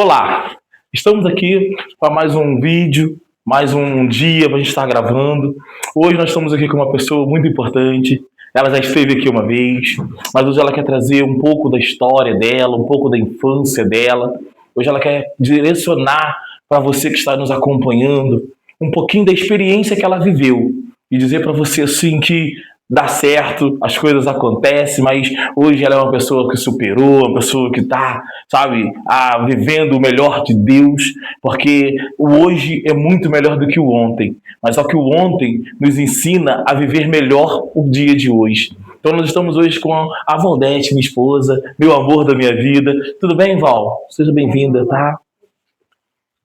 Olá, estamos aqui para mais um vídeo, mais um dia para a gente estar gravando. Hoje nós estamos aqui com uma pessoa muito importante. Ela já esteve aqui uma vez, mas hoje ela quer trazer um pouco da história dela, um pouco da infância dela. Hoje ela quer direcionar para você que está nos acompanhando um pouquinho da experiência que ela viveu e dizer para você assim que dá certo, as coisas acontecem, mas hoje ela é uma pessoa que superou, uma pessoa que está, sabe, vivendo o melhor de Deus, porque o hoje é muito melhor do que o ontem, mas só que o ontem nos ensina a viver melhor o dia de hoje. Então nós estamos hoje com a Valdete, minha esposa, meu amor da minha vida. Tudo bem, Val? Seja bem-vinda, tá?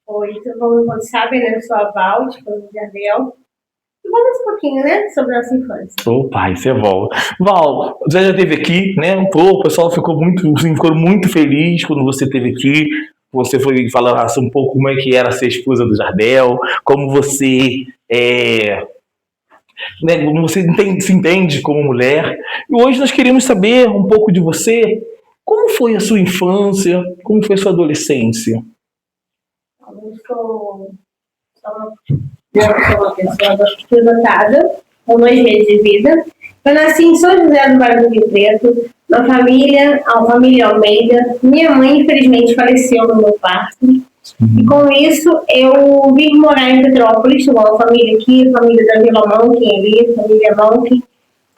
Oi, todo mundo sabe, né? Eu sou a Val, de Jardel. Vamos um pouquinho, né, sobre a nossa infância. Opa, isso é Val. Val, você já esteve aqui, né? O pessoal ficou muito feliz quando você esteve aqui. Você foi falar um pouco como é que era ser esposa do Jardel, como você né, como você se entende como mulher. E hoje nós queremos saber um pouco de você. Como foi a sua infância? Como foi a sua adolescência? Eu sou uma pessoa adotada, com 2 meses de vida. Eu nasci em São José do Vale do Rio Preto, na família Almeida. Minha mãe, infelizmente, faleceu no meu parto. E com isso, eu vim morar em Petrópolis, uma família aqui, a família da Vila Monk, ali, a família Monk,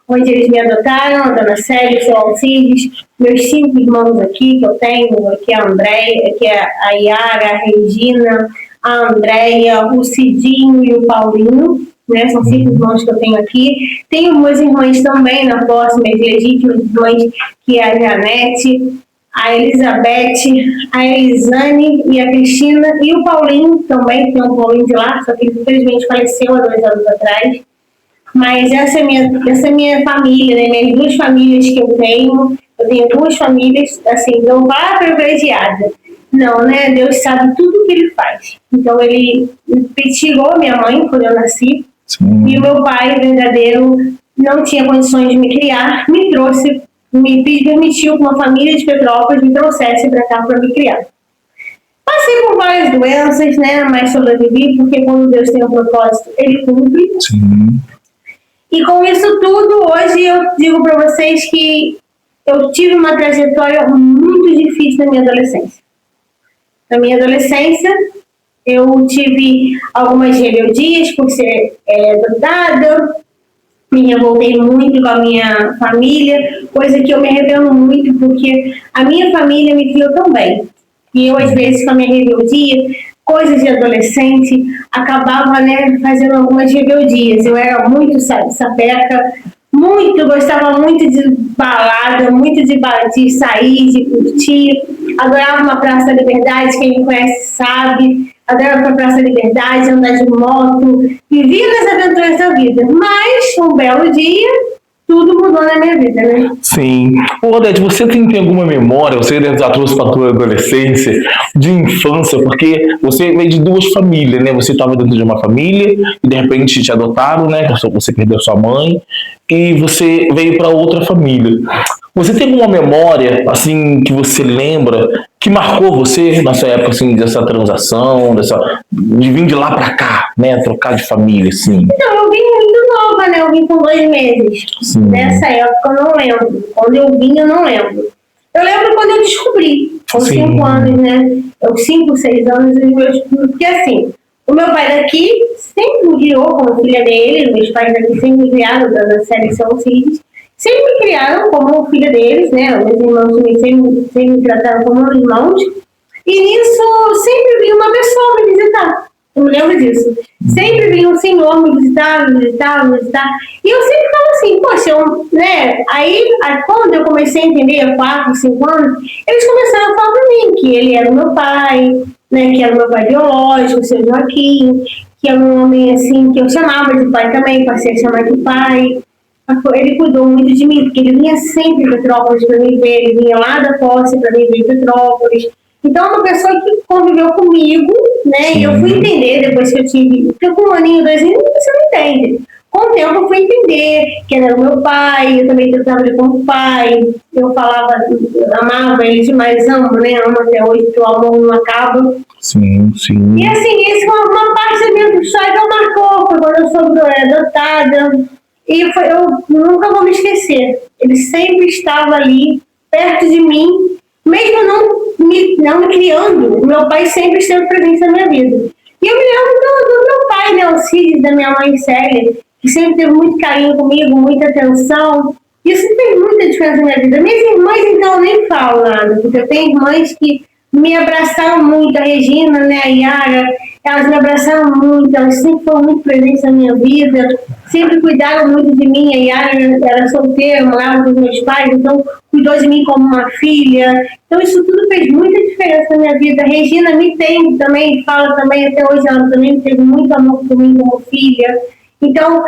onde eles me adotaram, a dona Célia, o seu Alcides, meus 5 irmãos aqui, que eu tenho, aqui é a Andréia, aqui é a Yara, a Regina, a Andréia, o Cidinho e o Paulinho, né? São 5 irmãos que eu tenho aqui. Tenho meus irmãs também na próxima, as legítimas irmãs, que é a Janete, a Elizabeth, a Elisane e a Cristina, e o Paulinho também, tem um Paulinho de lá, só que ele infelizmente faleceu há 2 anos atrás. Mas essa é minha família, né? Minhas 2 famílias que eu tenho 2 famílias, assim, não vá privilegiada. Não, né? Deus sabe tudo o que Ele faz. Então, Ele tirou minha mãe quando eu nasci. Sim. E o meu pai, verdadeiro, não tinha condições de me criar, me trouxe, me permitiu que uma família de Petrópolis me trouxesse para cá para me criar. Passei por várias doenças, né? Mas sobrevivi, porque quando Deus tem um propósito, Ele cumpre. Sim. E com isso tudo, hoje eu digo para vocês que eu tive uma trajetória muito difícil na minha adolescência. Na minha adolescência, eu tive algumas rebeldias por ser adotada, me revoltei muito com a minha família, coisa que eu me arrependo muito, porque a minha família me criou tão bem. E eu, às vezes, com a minha rebeldia, coisas de adolescente, acabava, né, fazendo algumas rebeldias. Eu era muito sapeca, gostava muito de balada, muito de sair, de curtir. Adorava uma Praça da Liberdade, quem me conhece sabe. Adorava uma Praça da Liberdade, andar de moto. Vivia nas aventuras da vida. Mas, um belo dia, tudo mudou na minha vida, né? Sim. Ô, Odete, você tem alguma memória, você já trouxe para a tua adolescência, de infância, porque você veio de 2 famílias, né? Você estava dentro de uma família e de repente te adotaram, né? Você perdeu sua mãe e você veio para outra família. Você tem alguma memória, assim, que você lembra, que marcou você nessa época, assim, dessa transação, de vir de lá para cá, né? Trocar de família, assim? Então, eu vim muito nova, né? Eu vim com 2 meses. Sim. Nessa época eu não lembro. Quando eu vim, eu não lembro. Eu lembro quando eu descobri, com 5 anos, né? 5, 6 anos, porque assim, o meu pai daqui sempre me criou como filha dele, meus pais daqui sempre me criaram, da série São Filhos, sempre me criaram como filha deles, né? Meus irmãos também sempre me trataram como irmãos. E nisso sempre vinha uma pessoa me visitar. Eu me lembro disso. Sempre vinha um senhor me visitar. E eu sempre ficava assim, poxa, né? Aí, quando eu comecei a entender, 4, 5 anos, eles começaram a falar pra mim que ele era o meu pai, né? Que era o meu pai biológico, o seu Joaquim, que era um homem assim, que eu chamava de pai também, passei a chamar de pai. Ele cuidou muito de mim, porque ele vinha sempre em Petrópolis para me ver, ele vinha lá da posse para me ver em Petrópolis. Então, é uma pessoa que conviveu comigo, né? Sim. E eu fui entender depois que eu tive. Porque com 1 aninho, 2 anos, você não entende. Com o tempo, eu fui entender entender que ele era o meu pai, eu também tratava ele como pai, eu falava, eu amava ele demais, amo, né? Amo até hoje, porque o amor não acaba. Sim, sim. E assim, isso foi uma parte da minha história que eu marcou, foi quando eu soube que eu era adotada. E eu nunca vou me esquecer. Ele sempre estava ali, perto de mim, mesmo não me criando. Meu pai sempre esteve presente na minha vida. E eu me lembro do meu pai, né, o Cid, da minha mãe Célia, que sempre teve muito carinho comigo, muita atenção. Isso fez muita diferença na minha vida. Minhas irmãs, então, eu nem falo nada, porque eu tenho irmãs que me abraçaram muito, a Regina, né, a Yara, elas me abraçaram muito, elas sempre foram muito presentes na minha vida, sempre cuidaram muito de mim. A Yara era solteira, morava com os meus pais, então cuidou de mim como uma filha. Então isso tudo fez muita diferença na minha vida. A Regina me tem também, fala também, até hoje ela também teve muito amor por mim como filha. Então,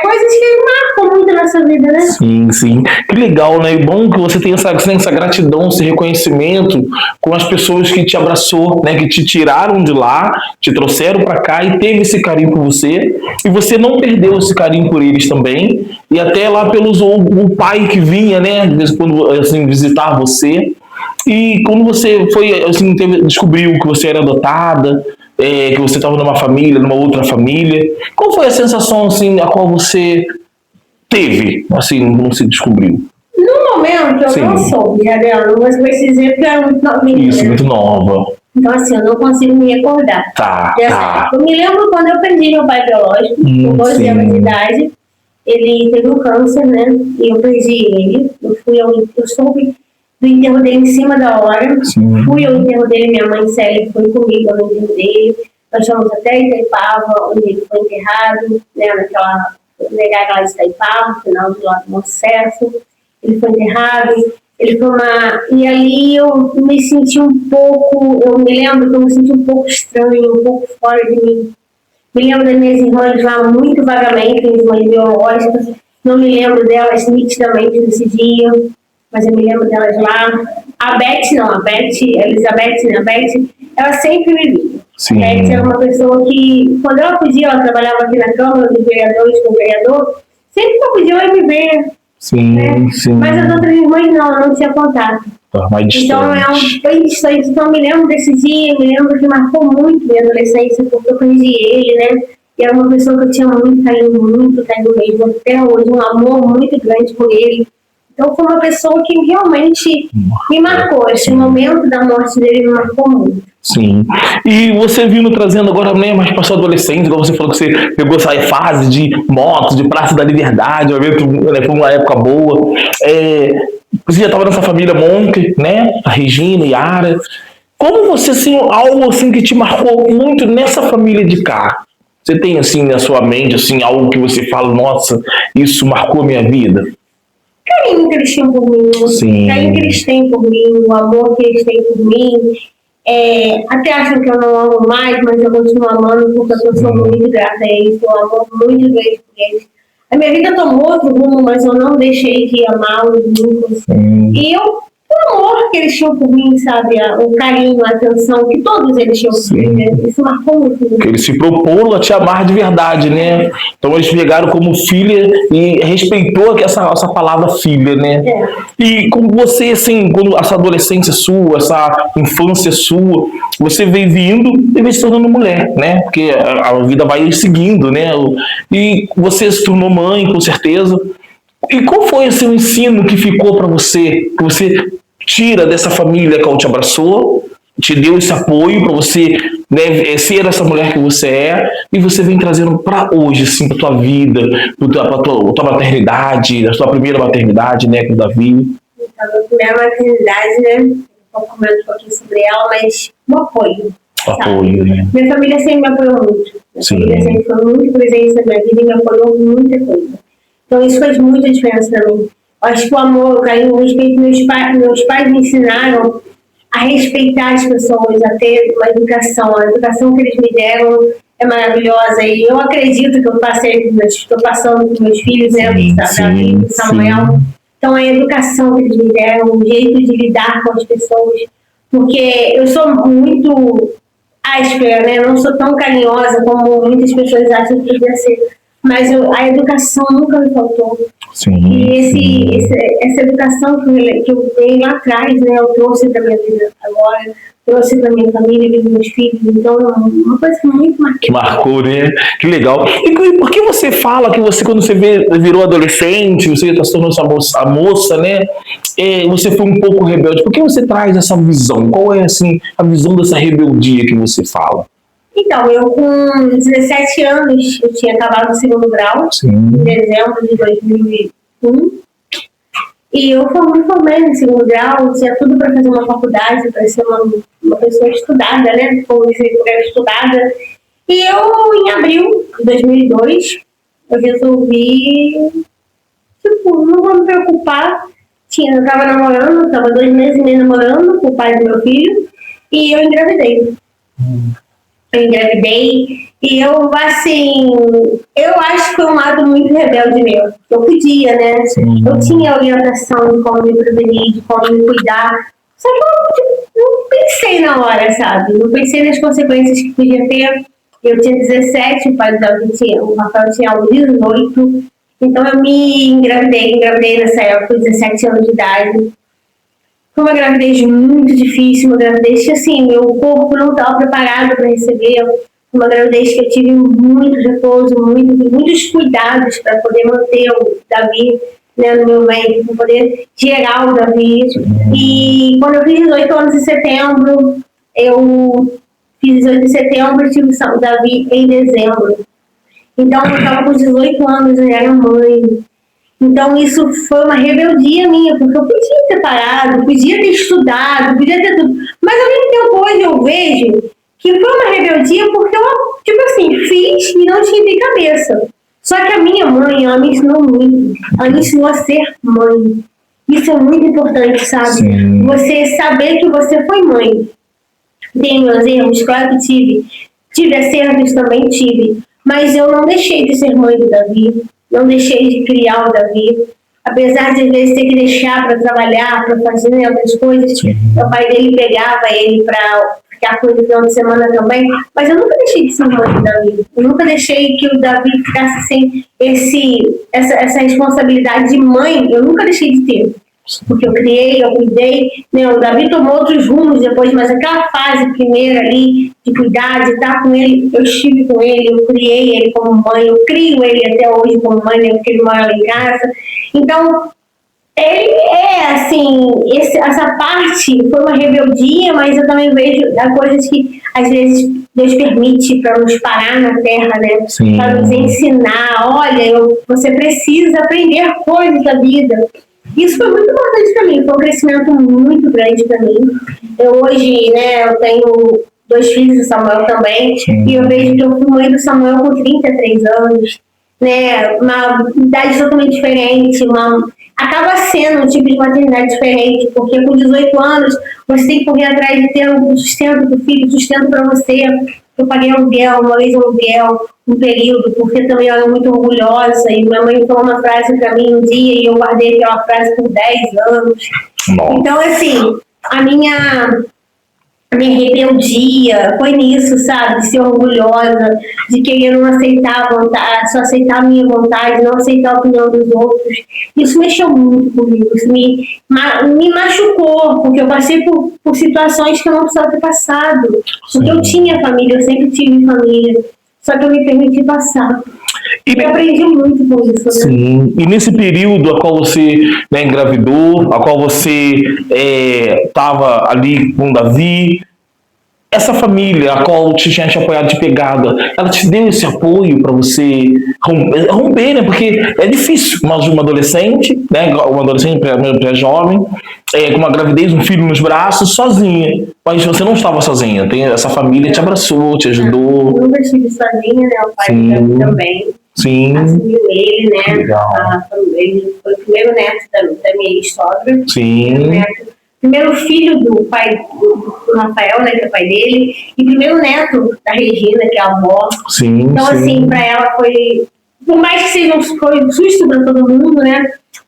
coisas que marcam muito nessa vida, né? Sim, sim. Que legal, né? E bom que você tenha essa gratidão, esse reconhecimento com as pessoas que te abraçou, né? Que te tiraram de lá, te trouxeram para cá e teve esse carinho por você. E você não perdeu esse carinho por eles também. E até lá o pai que vinha, né? Quando assim, visitar você. E quando você foi, assim, descobriu que você era adotada, que você estava numa família, numa outra família, qual foi a sensação, assim, a qual você teve, assim, quando você descobriu? No momento, eu não soube, Adriana, não vou dizer porque eu era muito novinha. Isso, muito nova. Então, assim, eu não consigo me recordar. Tá. Eu me lembro quando eu perdi meu pai biológico, com 12 anos de idade. Ele teve um câncer, né? E eu perdi ele. Eu soube do enterro dele em cima da hora. Sim. Fui ao enterro dele, minha mãe Célia foi comigo no enterro dele. Nós fomos até Itaipava, onde ele foi enterrado, né? Naquela legada lá de Itaipava, no final do lado do Monte Certo. Ele foi enterrado. E ali eu me senti um pouco, eu me lembro que eu me senti um pouco estranho, um pouco fora de mim. Me lembro das minhas irmãs lá muito vagamente, minhas irmãs biológicas. Não me lembro delas nitidamente nesse dia, mas eu me lembro delas lá. A Elizabeth, né? A Beth, ela sempre me via. Sim. A Beth era uma pessoa que, quando ela podia, ela trabalhava aqui na Câmara dos Vereadores com o vereador, sempre que eu podia, ela ia me ver. Sim, né? sim. Mas as outras irmãs não tinha contato. Mais distante. Então bem distante. Então eu me lembro desse dia, me lembro que marcou muito minha adolescência, porque eu conheci ele, né? E era uma pessoa que eu tinha muito carinho mesmo, até hoje, um amor muito grande por ele. Então foi uma pessoa que realmente me marcou. Esse momento da morte dele me marcou muito. Sim. E você vindo trazendo agora, né, mais para sua adolescência, igual você falou que você pegou essa fase de moto, de Praça da Liberdade, foi uma época boa. Você já estava nessa família Monk, né? A Regina, Yara. Como você, assim, algo assim que te marcou muito nessa família de cá? Você tem, assim, na sua mente, assim, algo que você fala, nossa, isso marcou a minha vida? Carinho que eles tinham por mim, Sim. Carinho que eles têm por mim, o amor que eles têm por mim. Até acham que eu não amo mais, mas eu continuo amando porque eu sou muito grata a eles, eu amo muito grande por eles. A minha vida tomou outro rumo, mas eu não deixei de amá-los nunca. E o amor que eles tinham por mim, sabe? O carinho, a atenção que todos eles tinham por mim, né? Isso marcou muito. Eles se proporam a te amar de verdade, né? Então eles pegaram como filha e respeitou essa palavra filha, né? E como você, assim, quando essa adolescência sua, essa infância sua, você veio vindo e veio se tornando mulher, né? Porque a vida vai seguindo, né? E você se tornou mãe, com certeza. E qual foi esse ensino que ficou para você, que você tira dessa família que te abraçou, te deu esse apoio para você, né, ser essa mulher que você é, e você vem trazendo para hoje, assim, para tua vida, para tua maternidade, a tua primeira maternidade, né, com o Davi? Então, a primeira maternidade, né, vou comentar um pouquinho sobre ela, mas um apoio. Apoio, né? Minha família sempre me apoiou muito. Minha família sempre foi muito presente na minha vida e me apoiou em muita coisa. Então isso fez muita diferença para mim. Eu acho que o amor, o carinho, o respeito, meus pais me ensinaram a respeitar as pessoas, a ter uma educação. A educação que eles me deram é maravilhosa. E eu acredito que estou passando com meus filhos, né? Davi, Samuel. Então a educação que eles me deram, o jeito de lidar com as pessoas. Porque eu sou muito áspera, né? Eu não sou tão carinhosa como muitas pessoas acham que devia ser. Mas a educação nunca me faltou. Sim. E essa educação que eu dei lá atrás, né, eu trouxe para minha vida agora, trouxe para minha família, para meus filhos. Então, é uma coisa muito marcante. Que marcou, né? Que legal. E por que você fala que você, quando você virou adolescente, você está se tornando a moça, né? Você foi um pouco rebelde. Por que você traz essa visão? Qual é, assim, a visão dessa rebeldia que você fala? Então, eu com 17 anos, eu tinha acabado o segundo grau, em dezembro de 2001. E eu me formei no segundo grau, tinha tudo para fazer uma faculdade, para ser uma pessoa estudada, né? Como estudada. E eu, em abril de 2002, eu resolvi, não vou me preocupar. Eu estava namorando, estava 2 meses e meio namorando com o pai do meu filho, e eu engravidei. Eu engravidei e eu, assim, eu acho que foi um lado muito rebelde meu. Eu podia, né? Sim. Eu tinha orientação de como me prevenir, de como me cuidar. Só que eu não pensei na hora, sabe? Não pensei nas consequências que podia ter. Eu tinha 17, o Rafael tinha 18. Então eu me engravidei nessa época, 17 anos de idade. Foi uma gravidez muito difícil, uma gravidez que, assim, meu corpo não estava preparado para receber. Uma gravidez que eu tive muito repouso, muitos cuidados para poder manter o Davi, né, no meu ventre, para poder gerar o Davi. E quando eu fiz 18 anos em setembro, e tive o Davi em dezembro. Então, eu estava com 18 anos, eu era mãe. Então, isso foi uma rebeldia minha, porque eu podia ter parado, podia ter estudado, podia ter tudo. Mas, ao mesmo tempo, hoje eu vejo que foi uma rebeldia porque eu, tipo assim, fiz e não tive cabeça. Só que a minha mãe, ela me ensinou muito. Ela me ensinou a ser mãe. Isso é muito importante, sabe? Sim. Você saber que você foi mãe. Tem meus erros, claro que tive. Tive acertos, também tive. Mas eu não deixei de ser mãe do Davi. Não deixei de criar o Davi. Apesar de, às vezes, ter que deixar para trabalhar, para fazer outras coisas. Sim. O pai dele pegava ele para ficar com ele no final de semana também. Mas eu nunca deixei de ser mãe do Davi. Eu nunca deixei que o Davi ficasse sem essa responsabilidade de mãe. Eu nunca deixei de ter. Porque eu criei, eu cuidei, né? O Davi tomou outros rumos depois, mas aquela fase primeira ali, de cuidar, de estar com ele, eu estive com ele, eu criei ele como mãe, eu crio ele até hoje como mãe, né? Porque ele mora lá em casa. Então, ele assim, essa parte foi uma rebeldia, mas eu também vejo coisas que, às vezes, Deus permite para nos parar na terra, né? Para nos ensinar, olha, você precisa aprender coisas da vida. Isso foi muito importante para mim, foi um crescimento muito grande para mim. Eu hoje, né, eu tenho 2 filhos do Samuel também, e eu vejo que eu fui mãe do Samuel com 33 anos, né, uma idade totalmente diferente, acaba sendo um tipo de maternidade diferente, porque com 18 anos você tem que correr atrás de ter um sustento do filho, sustento para você. Eu paguei aluguel, morei aluguel um período, porque também eu era muito orgulhosa, e minha mãe falou uma frase para mim um dia, e eu guardei aquela frase por 10 anos. Nossa. Então, assim, a minha rebeldia foi nisso, sabe? De ser orgulhosa, de querer não aceitar a vontade, só aceitar a minha vontade, não aceitar a opinião dos outros. Isso mexeu muito comigo, isso me machucou, porque eu passei por situações que eu não precisava ter passado. Porque eu tinha família, eu sempre tive família, só que eu me permiti passar. E eu aprendi muito com isso, né? Sim. E nesse período a qual você, né, engravidou, a qual você estava ali com o Davi, essa família a qual tinha te apoiado de pegada, ela te deu esse apoio para você romper, né? Porque é difícil, mas uma adolescente, né? Uma adolescente pré-jovem, com uma gravidez, um filho nos braços, sozinha. Mas você não estava sozinha, essa família te abraçou, te ajudou. Eu nunca estive sozinha, né? O pai também. Sim. Assumiu ele, né? Legal. Ele foi o primeiro neto da minha sogra. Sim. Primeiro filho do pai do Rafael, né, que é o pai dele, e primeiro neto da Regina, que é a avó. Sim, então, assim, para ela foi, por mais que seja foi um susto para todo mundo, né,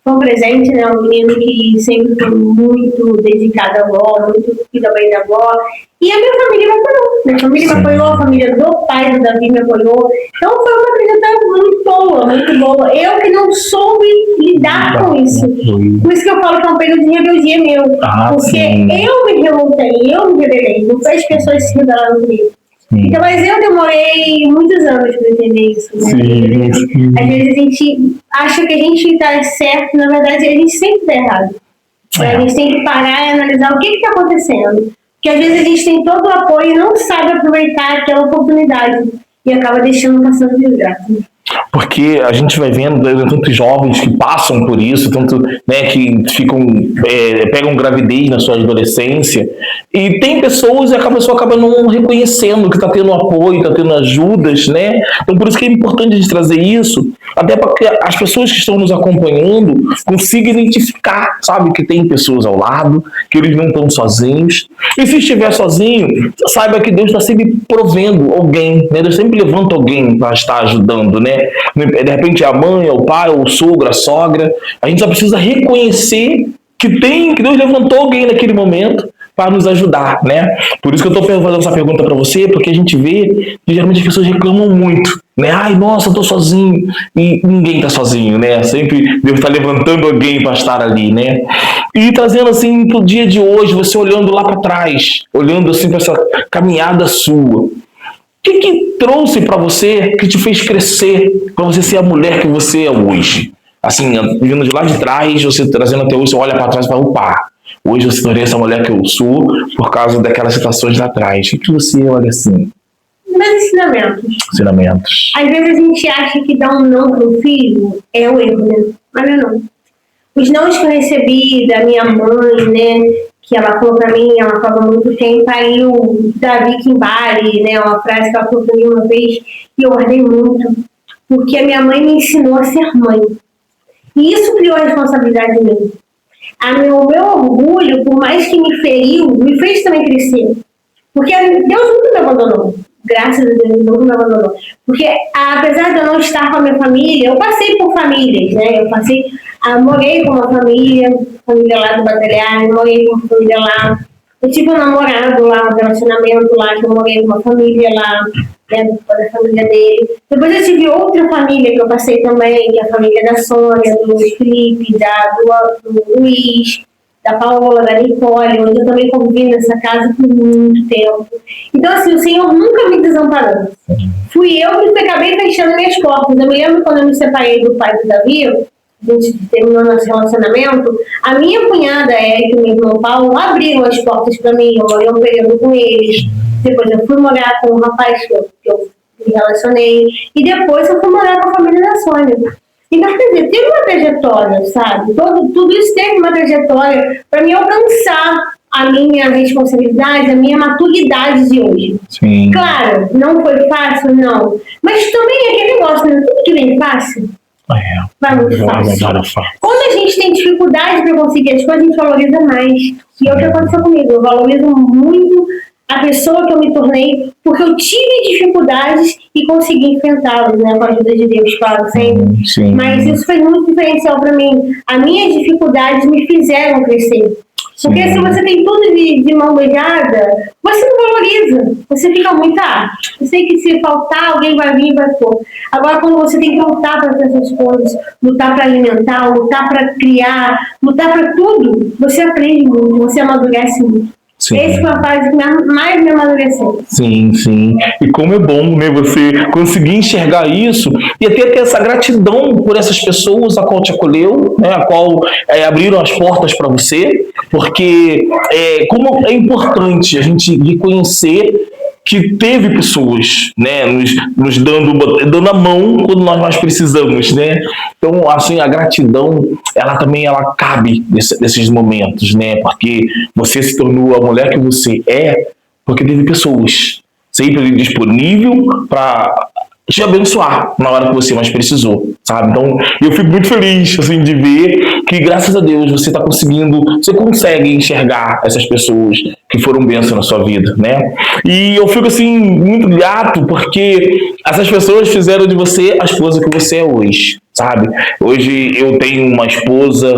foi um presente, né? Um menino que sempre foi muito dedicado à avó, muito filho da mãe da avó. E a minha família me apoiou. Minha família me apoiou, a família do pai do Davi me apoiou. Então foi uma trajetória muito boa, muito boa. Eu que não soube lidar com isso. Por isso que eu falo que é um período de rebeldia meu. Porque eu me revoltei, eu me rebelei. Não foi as pessoas que se rebelaram comigo. Então, mas eu demorei muitos anos para entender isso. Né? Às vezes a gente acha que a gente está certo, na verdade a gente sempre está errado. A gente tem que parar e analisar o que está acontecendo. Porque às vezes a gente tem todo o apoio e não sabe aproveitar aquela oportunidade e acaba deixando passando desgraça. Porque a gente vai vendo tantos jovens que passam por isso, tanto, né, que pegam gravidez na sua adolescência, e tem pessoas e a pessoa acaba não reconhecendo que está tendo apoio, está tendo ajudas, né? Então por isso que é importante a gente trazer isso, até para que as pessoas que estão nos acompanhando consigam identificar, sabe, que tem pessoas ao lado, que eles não estão sozinhos. E se estiver sozinho, saiba que Deus está sempre provendo alguém, né? Deus sempre levanta alguém para estar ajudando, né? De repente é a mãe, é o pai, ou o sogro, a sogra. A gente só precisa reconhecer que Deus levantou alguém naquele momento para nos ajudar, né? Por isso que eu estou fazendo essa pergunta para você, porque a gente vê que geralmente as pessoas reclamam muito, né? Ai, nossa, eu estou sozinho. E ninguém está sozinho, né? Sempre Deus está levantando alguém para estar ali, né? E trazendo assim para o dia de hoje, você olhando lá para trás, olhando assim para essa caminhada sua. O que trouxe para você, que te fez crescer, para você ser a mulher que você é hoje? Assim, vindo de lá de trás, você trazendo até hoje, você olha para trás e fala, opa, hoje eu se tornei essa mulher que eu sou por causa daquelas situações lá atrás. O que você olha assim? Meus ensinamentos. Às vezes a gente acha que dar um não para o filho é o erro, né? Mas não. Os nãos que eu recebi da minha mãe, né? Que ela falou pra mim, ela falou muito tempo, aí o Davi Kimbali, né, uma frase que ela falou pra mim uma vez, e eu guardei muito, porque a minha mãe me ensinou a ser mãe. E isso criou a responsabilidade em mim. O meu orgulho, por mais que me feriu, me fez também crescer. Porque Deus nunca me abandonou. Graças a Deus, Deus nunca me abandonou. Porque apesar de eu não estar com a minha família, eu passei por famílias, né? Morei com uma família lá do Batalhão, morei com uma família lá. Eu tive um namorado lá, um relacionamento lá, que eu morei com uma família lá, né, da família dele. Depois eu tive outra família que eu passei também, que é a família da Sônia, do Felipe, do Luiz, da Paola, da Nicole, onde eu também convivi nessa casa por muito tempo. Então, assim, o Senhor nunca me desamparou. Fui eu que acabei fechando minhas portas. Eu me lembro quando eu me separei do pai do Davi, a gente terminou nosso relacionamento, a minha cunhada, Érica, e meu irmão Paulo, abriram as portas para mim, eu morei um período com eles, depois eu fui morar com um rapaz que eu me relacionei, e depois eu fui morar com a família da Sônia. Então, quer dizer, teve uma trajetória, sabe? Tudo isso teve uma trajetória para me alcançar a minha responsabilidade, a minha maturidade de hoje. Sim. Claro, não foi fácil, não. Mas também é aquele negócio, né? Tudo que vem fácil, vai muito fácil. Quando a gente tem dificuldade para conseguir as coisas, a gente valoriza mais. E é o que aconteceu comigo. Eu valorizo muito a pessoa que eu me tornei, porque eu tive dificuldades e consegui enfrentá-las, né? Com a ajuda de Deus, claro, sempre. Sim. Mas isso foi muito diferencial para mim. As minhas dificuldades me fizeram crescer. Porque se você tem tudo de mão beijada, você não valoriza. Você fica muito, eu sei que se faltar, alguém vai vir e vai pôr. Agora, quando você tem que lutar para essas coisas, lutar para alimentar, lutar para criar, lutar para tudo, você aprende muito, você amadurece muito. Sim. Essa foi a fase que mais me amadureceu. Sim, sim. E como é bom, né, você conseguir enxergar isso e até ter essa gratidão por essas pessoas a qual te acolheu, né, a qual abriram as portas para você, porque como é importante a gente reconhecer que teve pessoas, né, nos dando a mão quando nós mais precisamos, né? Então, assim, a gratidão, ela cabe nesses momentos, né? Porque você se tornou a mulher que você é porque teve pessoas sempre disponível para te abençoar na hora que você mais precisou, sabe? Então, eu fico muito feliz, assim, de ver que, graças a Deus, você consegue enxergar essas pessoas que foram bênção na sua vida, né? E eu fico, assim, muito grato porque essas pessoas fizeram de você a esposa que você é hoje, sabe? Hoje eu tenho uma esposa,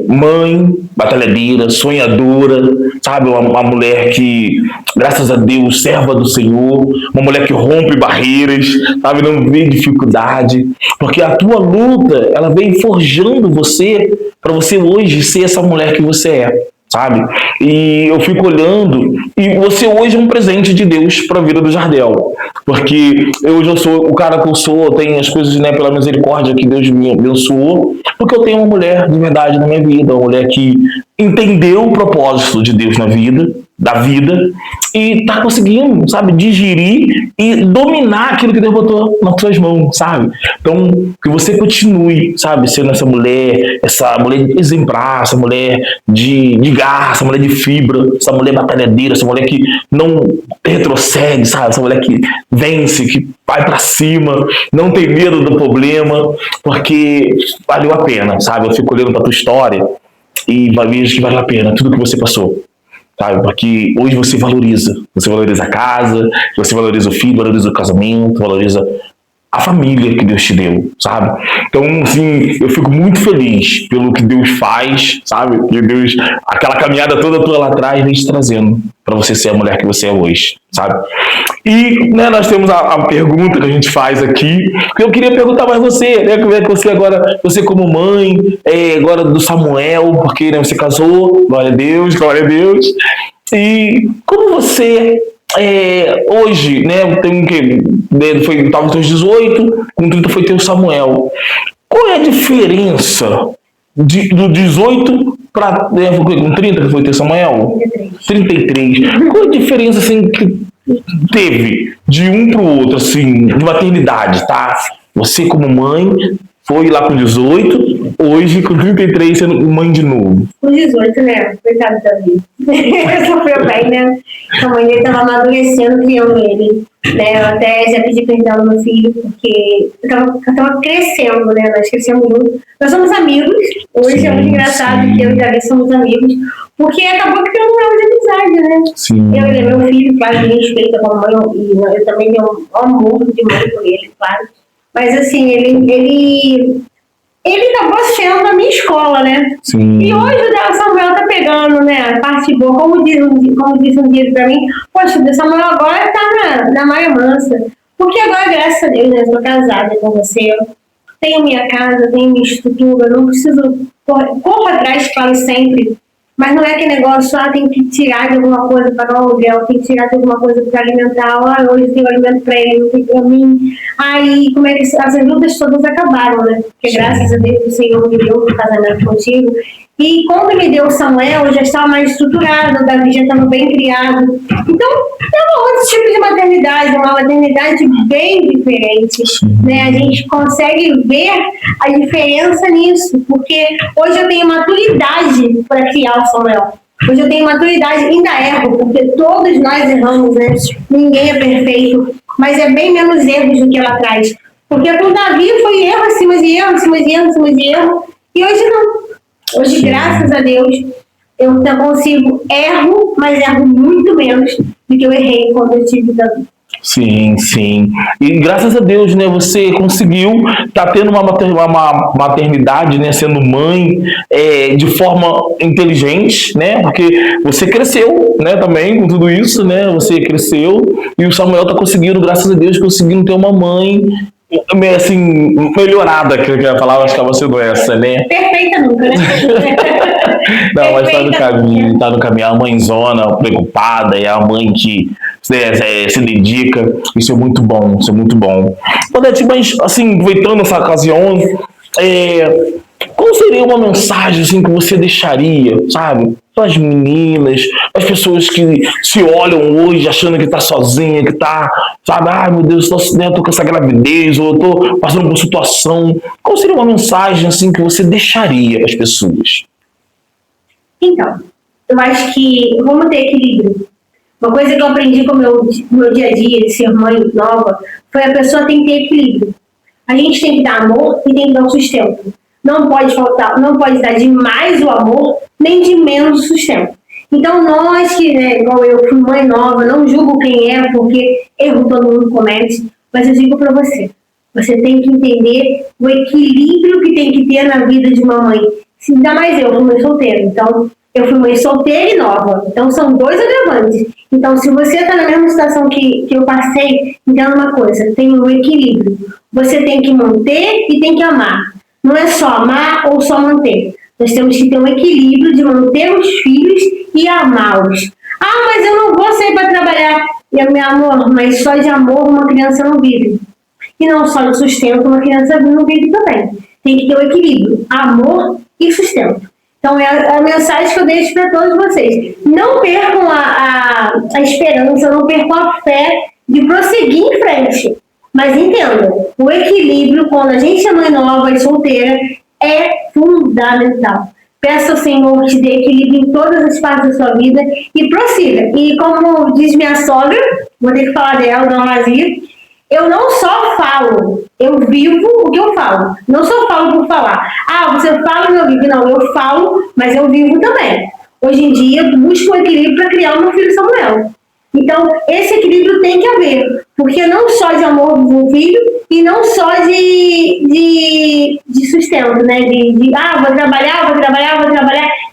mãe, batalhadeira, sonhadora, sabe? Uma mulher que, graças a Deus, serva do Senhor, uma mulher que rompe barreiras, sabe? Não vê dificuldade, porque a tua luta, ela vem forjando você, para você hoje ser essa mulher que você é, sabe? E eu fico olhando, e você hoje é um presente de Deus para a vida do Jardel, porque hoje eu sou o cara que eu sou, eu tenho as coisas, né, pela misericórdia que Deus me abençoou, porque eu tenho uma mulher de verdade na minha vida, uma mulher que entendeu o propósito de Deus na vida, da vida, e tá conseguindo, sabe, digerir e dominar aquilo que Deus botou nas suas mãos, sabe? Então, que você continue, sabe, sendo essa mulher exemplar, essa mulher de garra, essa mulher de fibra, essa mulher batalhadeira, essa mulher que não retrocede, sabe? Essa mulher que vence, que vai pra cima, não tem medo do problema, porque valeu a pena, sabe? Eu fico olhando pra tua história e vejo que valeu a pena tudo que você passou. Sabe? Porque hoje você valoriza a casa, você valoriza o filho, valoriza o casamento, valoriza a família que Deus te deu, sabe? Então, assim, eu fico muito feliz pelo que Deus faz, sabe? Que Deus, aquela caminhada toda tua lá atrás, vem te trazendo para você ser a mulher que você é hoje, sabe? E, né, nós temos a pergunta que a gente faz aqui, que eu queria perguntar mais você, né? Como é que você agora, você como mãe, agora do Samuel, porque, né, você casou, glória a Deus, e como você hoje, né, tem que foi tava com 18, com 30 foi ter o Samuel. Qual é a diferença do 18 para com 30 que foi ter Samuel? 33. Qual é a diferença assim que teve de um para o outro, assim, de maternidade, tá? Você como mãe foi lá com 18, hoje com 33 sendo mãe de novo. Com 18, né? Coitado da vida. Sofreu bem, né? A mãe dele estava amadurecendo, criando ele. Né? Eu até já pedi perdão ao meu filho, porque eu tava crescendo, né? Nós crescemos juntos. Nós somos amigos. Hoje é muito engraçado que eu e o Davi somos amigos, porque acabou que tem um grau de amizade, né? Sim. Ele é meu filho, claro, me respeita como mãe, e eu também tenho um amor de mãe por ele, claro. Mas assim, ele acabou sendo a minha escola, né? Sim. E hoje o Samuel tá pegando, né, a parte boa, como disse um dia pra mim, poxa, o Samuel agora tá na Maia Mansa. Porque agora, graças a Deus, né, eu tô casada com você, eu tenho minha casa, tenho minha estrutura, não preciso corro atrás, claro, sempre. Mas não é aquele negócio, tem que tirar de alguma coisa para pagar o aluguel, tem que tirar de alguma coisa para alimentar, hoje eu tenho alimento para ele, não tem para mim. Aí, como é que as lutas todas acabaram, né? Porque graças a Deus o Senhor me deu um casamento contigo. E quando me deu o Samuel, eu já estava mais estruturada, o Davi já estava bem criado. Então, é um outro tipo de maternidade, uma maternidade bem diferente. Né? A gente consegue ver a diferença nisso, porque hoje eu tenho maturidade para criar o Samuel. Hoje eu tenho maturidade, ainda erro, porque todos nós erramos, né? Ninguém é perfeito, mas é bem menos erros do que lá atrás. Porque com o Davi foi erro acima de erro, acima de erro, acima de erro, e hoje não. Hoje, graças a Deus, eu consigo mas erro muito menos do que eu errei quando eu tive Davi. Sim, sim. E graças a Deus, né, você conseguiu tá tendo uma maternidade, né, sendo mãe de forma inteligente, né, porque você cresceu, né, também com tudo isso, né, você cresceu e o Samuel tá conseguindo, graças a Deus, conseguindo ter uma mãe assim, melhorada, que a palavra acaba sendo essa, né? Perfeita nunca, né? Não, mas tá no caminho, a mãezona preocupada, é a mãe que se dedica, isso é muito bom, isso é muito bom. Odete, mas assim, aproveitando essa ocasião, qual seria uma mensagem assim, que você deixaria, sabe, para as meninas, as pessoas que se olham hoje achando que tá sozinha, que tá, sabe, ai meu Deus, eu tô com essa gravidez, ou eu tô passando por uma situação. Qual seria uma mensagem assim que você deixaria para as pessoas? Então, eu acho que vamos ter equilíbrio. Uma coisa que eu aprendi com o meu dia a dia de ser mãe nova foi a pessoa tem que ter equilíbrio. A gente tem que dar amor e tem que dar um sustento. Não pode faltar, não pode dar de mais o amor, nem de menos o sustento. Então nós que, né, igual eu fui mãe nova, não julgo quem é, porque erro todo mundo comete, mas eu digo para você, Você tem que entender o equilíbrio que tem que ter na vida de uma mãe. Ainda mais eu fui mãe solteira. Então, eu fui mãe solteira e nova. Então, são dois agravantes. Então, se você está na mesma situação que eu passei, entenda uma coisa, tem um equilíbrio. Você tem que manter e tem que amar. Não é só amar ou só manter. Nós temos que ter um equilíbrio de manter os filhos e amá-los. Ah, mas eu não vou sair para trabalhar. Meu amor, mas só de amor uma criança não vive. E não só de sustento uma criança não vive também. Tem que ter um equilíbrio. Amor e sustento. Então, é a mensagem que eu deixo para todos vocês. Não percam a esperança, não percam a fé de prosseguir em frente. Mas entendam, o equilíbrio, quando a gente é mãe nova e solteira, é fundamental. Peça ao Senhor que te dê equilíbrio em todas as partes da sua vida e prossiga. E como diz minha sogra, vou ter que falar dela, Dona Lazia, eu não só falo, eu vivo o que eu falo. Não só falo por falar. Ah, você fala e eu vivo. Não, eu falo, mas eu vivo também. Hoje em dia, eu busco um equilíbrio para criar o meu filho Samuel. Então, esse equilíbrio tem que haver. Porque não só de amor do filho e não só de sustento, né? Vou trabalhar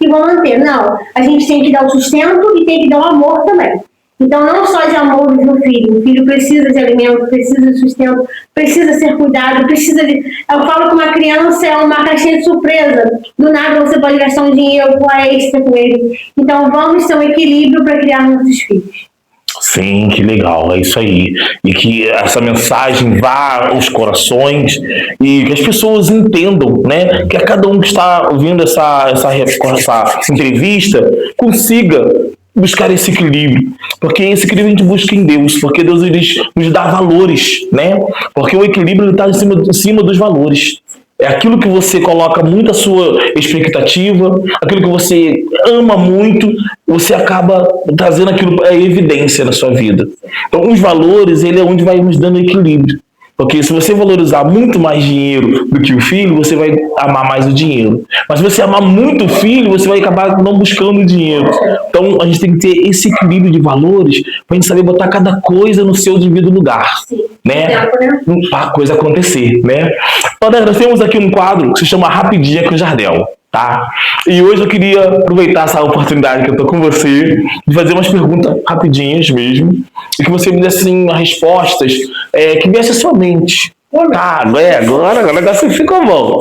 e vou manter. Não, a gente tem que dar o sustento e tem que dar o amor também. Então, não só de amor do filho. O filho precisa de alimento, precisa de sustento, precisa ser cuidado, precisa de... Eu falo que uma criança é uma caixinha de surpresa. Do nada você pode gastar um dinheiro com a extra com ele. Então, vamos ter um equilíbrio para criar nossos filhos. Sim, que legal, é isso aí. E que essa mensagem vá aos corações e que as pessoas entendam, né? Que a cada um que está ouvindo essa entrevista consiga buscar esse equilíbrio, porque esse equilíbrio a gente busca em Deus, porque Deus nos dá valores, né? Porque o equilíbrio está em cima dos valores. É aquilo que você coloca muito a sua expectativa, aquilo que você ama muito, você acaba trazendo aquilo para evidência na sua vida. Então, os valores, ele é onde vai nos dando equilíbrio. Porque se você valorizar muito mais dinheiro do que o filho, você vai amar mais o dinheiro. Mas se você amar muito o filho, você vai acabar não buscando o dinheiro. Então, a gente tem que ter esse equilíbrio de valores para a gente saber botar cada coisa no seu devido lugar. Né? Para a coisa acontecer, né? Então, nós temos aqui um quadro que se chama Rapidinha com Jardel. Tá? E hoje eu queria aproveitar essa oportunidade que eu estou com você de fazer umas perguntas rapidinhas mesmo e que você me desse assim, respostas que viesse à sua mente. Tá, agora o negócio ficou bom. O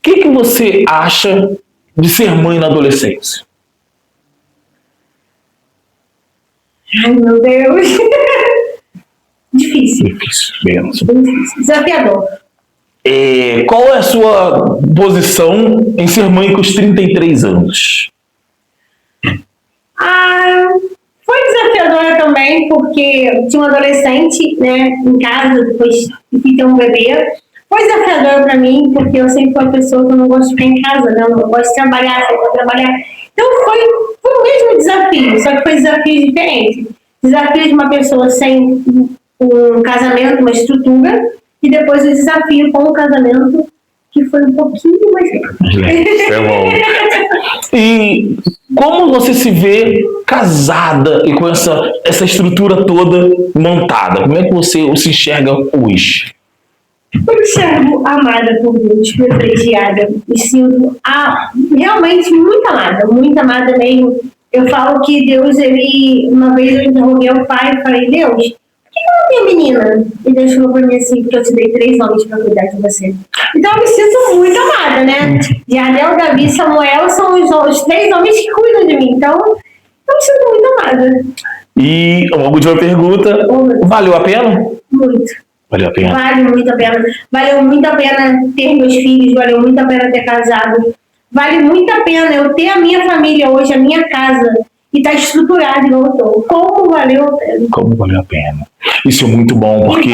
que você acha de ser mãe na adolescência? Ai, meu Deus. Difícil. Difícil. Desafiador. Qual é a sua posição em ser mãe com os 33 anos? Foi desafiadora também, porque tinha um adolescente, né, em casa, depois de ter um bebê. Foi desafiadora para mim, porque eu sempre fui uma pessoa que eu não gosto de ficar em casa, né? Eu não gosto de trabalhar, Então foi o mesmo desafio, só que foi desafio diferente. Desafio de uma pessoa sem um casamento, uma estrutura, e depois o desafio com o casamento, que foi um pouquinho mais lento. É bom. E como você se vê casada e com essa estrutura toda montada? Como é que você se enxerga hoje? Eu me enxergo amada por Deus, privilegiada. Me sinto realmente muito amada mesmo. Eu falo que Deus, uma vez eu interroguei o pai e falei, Deus, por que eu não tenho menina? E Deus falou pra mim assim, porque eu te dei 3 homens pra cuidar de você. Então eu me sinto muito amada, né? Jardel, Davi e Samuel são os 3 homens que cuidam de mim. Então eu me sinto muito amada. E uma última pergunta, valeu a pena? Muito. Valeu a pena? Vale muito a pena. Valeu muito a pena ter meus filhos, valeu muito a pena ter casado. Vale muito a pena eu ter a minha família hoje, a minha casa, e tá estruturado igual eu tô. Como valeu a pena? Como valeu a pena. Isso é muito bom, porque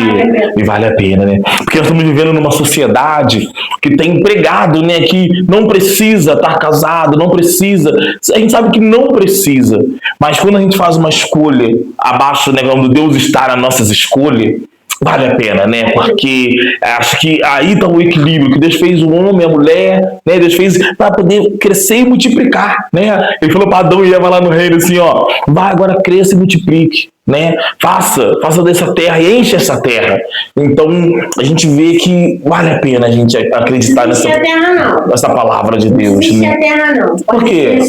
vale a pena, né? Porque nós estamos vivendo numa sociedade que tem empregado, né? Que não precisa estar casado, não precisa. A gente sabe que não precisa. Mas quando a gente faz uma escolha abaixo, né? Quando Deus está nas nossas escolhas, vale a pena, né? Porque acho que aí está o equilíbrio, que Deus fez o homem, a mulher, né? Deus fez para poder crescer e multiplicar, né? Ele falou para Adão e Eva lá no reino assim, ó, vai agora cresça e multiplique, né? Faça dessa terra e enche essa terra. Então a gente vê que vale a pena a gente acreditar nessa palavra de Deus. Não existe né? a terra, não. Por quê?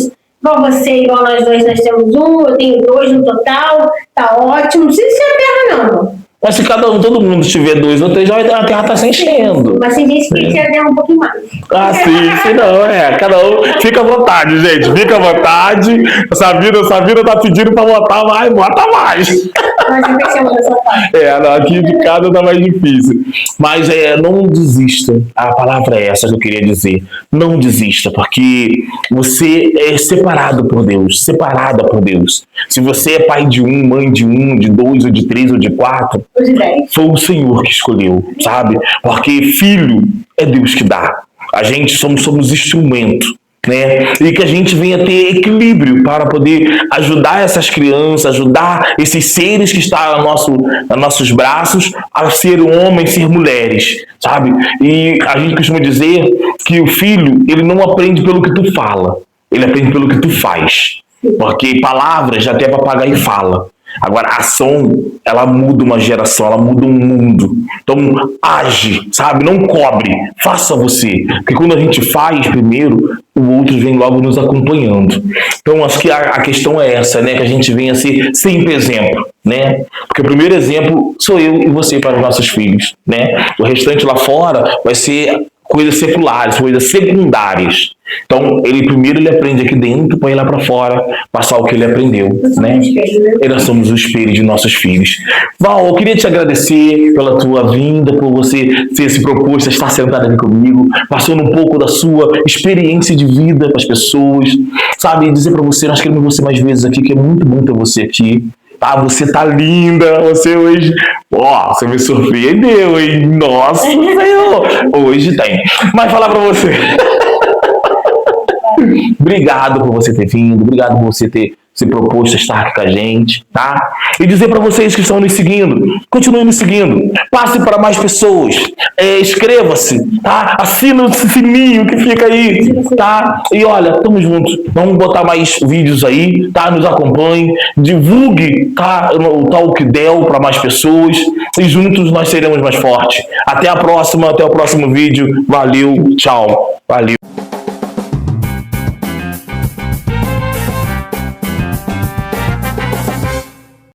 Igual você, igual nós dois, nós temos um, eu tenho 2 no total, tá ótimo. Não existe a terra, não. Mas se todo mundo tiver 2 ou 3, a terra está se enchendo. Mas tem gente que tem que a terra um pouquinho mais. Ah, sim, não, cada um fica à vontade, gente, fica à vontade. Essa vida tá pedindo para votar mais, bota mais. Nós não fechamos essa parte. Não, aqui de casa tá mais difícil. Mas não desista. A palavra é essa que eu queria dizer. Não desista, porque você é separado por Deus, separada por Deus. Se você é pai de um, mãe de um, de 2, ou de 3, ou de 4, foi o Senhor que escolheu, sabe? Porque filho é Deus que dá. A gente somos instrumento, né? E que a gente venha ter equilíbrio para poder ajudar essas crianças, ajudar esses seres que estão nos nossos braços a ser homens, ser mulheres, sabe? E a gente costuma dizer que o filho, ele não aprende pelo que tu fala, ele aprende pelo que tu faz. Porque palavras já até papagaio fala. Agora, a ação, ela muda uma geração, ela muda um mundo. Então, age, sabe? Não cobre, faça você. Porque quando a gente faz primeiro, o outro vem logo nos acompanhando. Então, acho que a questão é essa, né? Que a gente venha ser sempre exemplo, né? Porque o primeiro exemplo sou eu e você para os nossos filhos, né? O restante lá fora vai ser coisas seculares, coisas secundárias. Então, ele aprende aqui dentro, põe lá para fora, passar o que ele aprendeu, né? E nós somos o espelho de nossos filhos. Val, eu queria te agradecer pela tua vinda, por você ter se proposto a estar sentado aqui comigo, passando um pouco da sua experiência de vida para as pessoas, sabe? E dizer para você, nós queremos você mais vezes aqui, que é muito bom ter você aqui. Tá, você tá linda, você hoje, você me surpreendeu, hein? Nossa, Senhor, hoje tem. Mas falar pra você, obrigado por você ter vindo, obrigado por você ter se proposto a estar aqui com a gente, tá? E dizer para vocês que estão nos seguindo, continuem nos seguindo, passe para mais pessoas, inscreva-se, tá? Assina o sininho que fica aí, tá? E olha, tamo juntos, vamos botar mais vídeos aí, tá? Nos acompanhe, divulgue, tá? O Talk Del para mais pessoas e juntos nós seremos mais fortes. Até a próxima, até o próximo vídeo, valeu, tchau, valeu.